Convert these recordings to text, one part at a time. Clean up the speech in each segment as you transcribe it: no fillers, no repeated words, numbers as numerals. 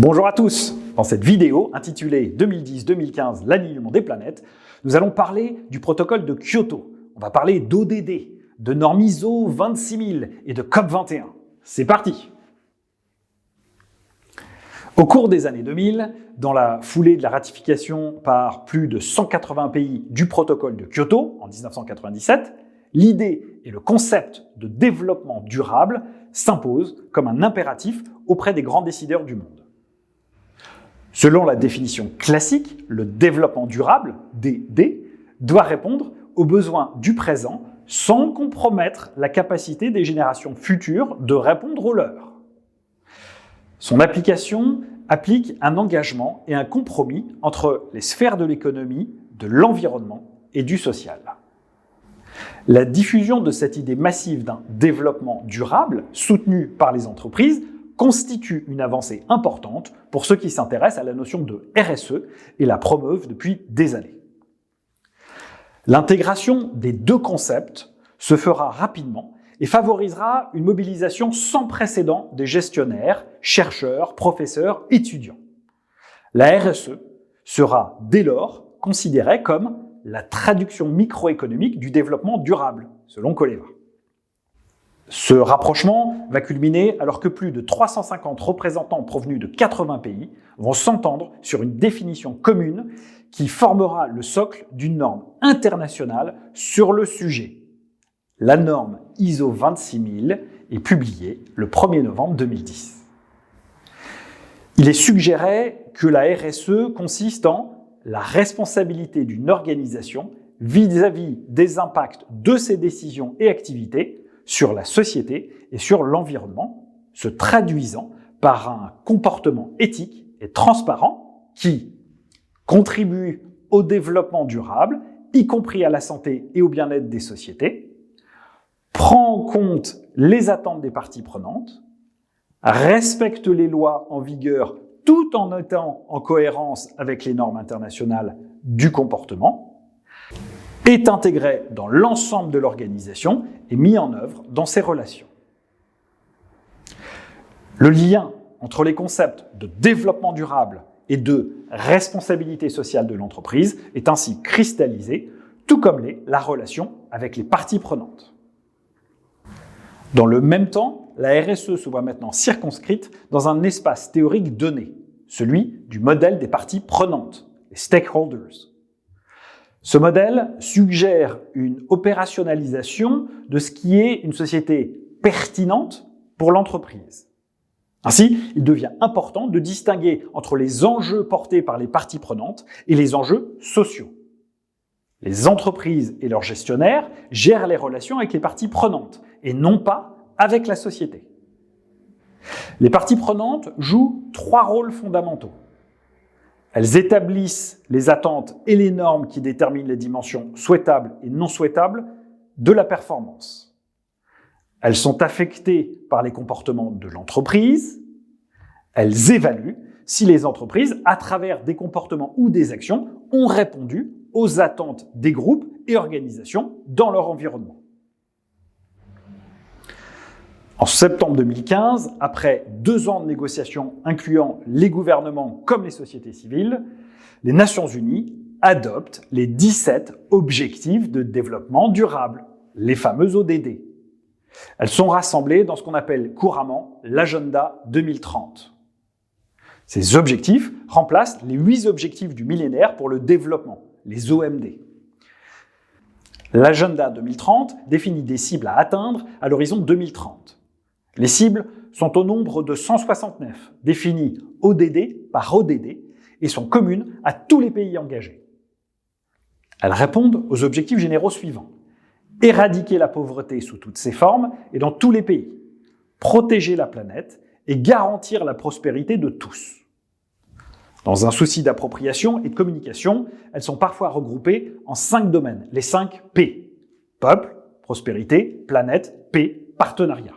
Bonjour à tous. Dans cette vidéo intitulée 2010-2015, l'alignement des planètes, nous allons parler du protocole de Kyoto. On va parler d'ODD, de normes ISO 26000 et de COP21. C'est parti. Au cours des années 2000, dans la foulée de la ratification par plus de 180 pays du protocole de Kyoto en 1997, l'idée et le concept de développement durable s'imposent comme un impératif auprès des grands décideurs du monde. Selon la définition classique, le développement durable, DD, doit répondre aux besoins du présent sans compromettre la capacité des générations futures de répondre aux leurs. Son application applique un engagement et un compromis entre les sphères de l'économie, de l'environnement et du social. La diffusion de cette idée massive d'un développement durable, soutenu par les entreprises, constitue une avancée importante pour ceux qui s'intéressent à la notion de RSE et la promeuvent depuis des années. L'intégration des deux concepts se fera rapidement et favorisera une mobilisation sans précédent des gestionnaires, chercheurs, professeurs, étudiants. La RSE sera dès lors considérée comme la traduction microéconomique du développement durable, selon Koleva. Ce rapprochement va culminer alors que plus de 350 représentants provenus de 80 pays vont s'entendre sur une définition commune qui formera le socle d'une norme internationale sur le sujet. La norme ISO 26000 est publiée le 1er novembre 2010. Il est suggéré que la RSE consiste en la responsabilité d'une organisation vis-à-vis des impacts de ses décisions et activités sur la société et sur l'environnement, se traduisant par un comportement éthique et transparent qui contribue au développement durable, y compris à la santé et au bien-être des sociétés, prend en compte les attentes des parties prenantes, respecte les lois en vigueur tout en étant en cohérence avec les normes internationales du comportement, est intégré dans l'ensemble de l'organisation et mis en œuvre dans ses relations. Le lien entre les concepts de développement durable et de responsabilité sociale de l'entreprise est ainsi cristallisé, tout comme l'est la relation avec les parties prenantes. Dans le même temps, la RSE se voit maintenant circonscrite dans un espace théorique donné, celui du modèle des parties prenantes, les stakeholders. Ce modèle suggère une opérationnalisation de ce qui est une société pertinente pour l'entreprise. Ainsi, il devient important de distinguer entre les enjeux portés par les parties prenantes et les enjeux sociaux. Les entreprises et leurs gestionnaires gèrent les relations avec les parties prenantes et non pas avec la société. Les parties prenantes jouent 3 rôles fondamentaux. Elles établissent les attentes et les normes qui déterminent les dimensions souhaitables et non souhaitables de la performance. Elles sont affectées par les comportements de l'entreprise. Elles évaluent si les entreprises, à travers des comportements ou des actions, ont répondu aux attentes des groupes et organisations dans leur environnement. En septembre 2015, après 2 ans de négociations incluant les gouvernements comme les sociétés civiles, les Nations Unies adoptent les 17 objectifs de développement durable, les fameux ODD. Elles sont rassemblées dans ce qu'on appelle couramment l'agenda 2030. Ces objectifs remplacent les 8 objectifs du millénaire pour le développement, les OMD. L'agenda 2030 définit des cibles à atteindre à l'horizon 2030. Les cibles sont au nombre de 169, définies ODD par ODD, et sont communes à tous les pays engagés. Elles répondent aux objectifs généraux suivants. Éradiquer la pauvreté sous toutes ses formes et dans tous les pays. Protéger la planète et garantir la prospérité de tous. Dans un souci d'appropriation et de communication, elles sont parfois regroupées en 5 domaines, les 5 P. Peuple, prospérité, planète, paix, partenariat.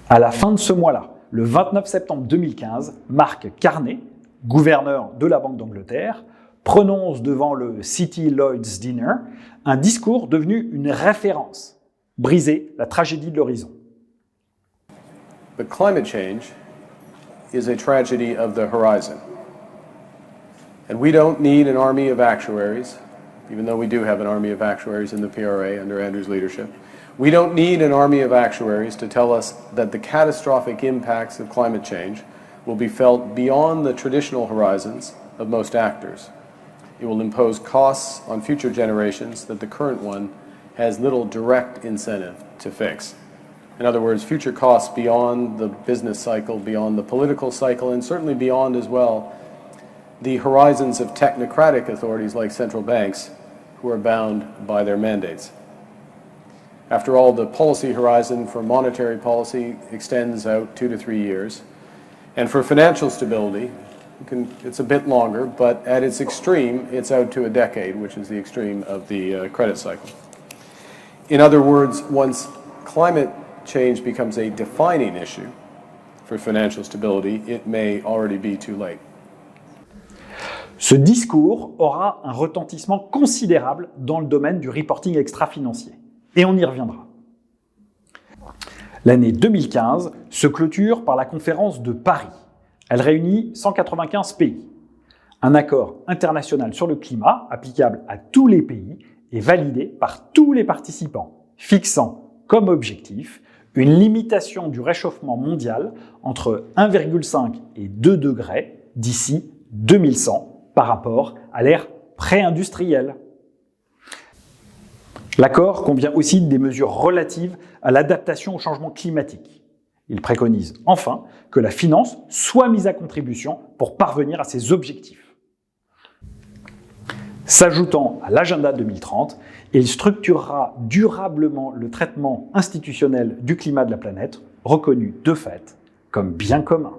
À la fin de ce mois-là, le 29 septembre 2015, Mark Carney, gouverneur de la Banque d'Angleterre, prononce devant le City Lloyd's Dinner un discours devenu une référence, briser la tragédie de l'horizon. But climate change is a tragedy of the horizon. And we don't need an army of actuaries, even though we do have an army of actuaries in the PRA under Andrew's leadership. We don't need an army of actuaries to tell us that the catastrophic impacts of climate change will be felt beyond the traditional horizons of most actors. It will impose costs on future generations that the current one has little direct incentive to fix. In other words, future costs beyond the business cycle, beyond the political cycle, and certainly beyond as well the horizons of technocratic authorities like central banks who are bound by their mandates. After all, the policy horizon for monetary policy extends out 2 to 3 years. And for financial stability, it's a bit longer, but at its extreme, it's out to a decade, which is the extreme of the credit cycle. In other words, once climate change becomes a defining issue for financial stability, it may already be too late. Ce discours aura un retentissement considérable dans le domaine du reporting extra-financier. Et on y reviendra. L'année 2015 se clôture par la conférence de Paris. Elle réunit 195 pays. Un accord international sur le climat, applicable à tous les pays, est validé par tous les participants, fixant comme objectif une limitation du réchauffement mondial entre 1,5 et 2 degrés d'ici 2100 par rapport à l'ère pré-industrielle. L'accord contient aussi des mesures relatives à l'adaptation au changement climatique. Il préconise enfin que la finance soit mise à contribution pour parvenir à ces objectifs. S'ajoutant à l'agenda 2030, il structurera durablement le traitement institutionnel du climat de la planète, reconnu de fait comme bien commun.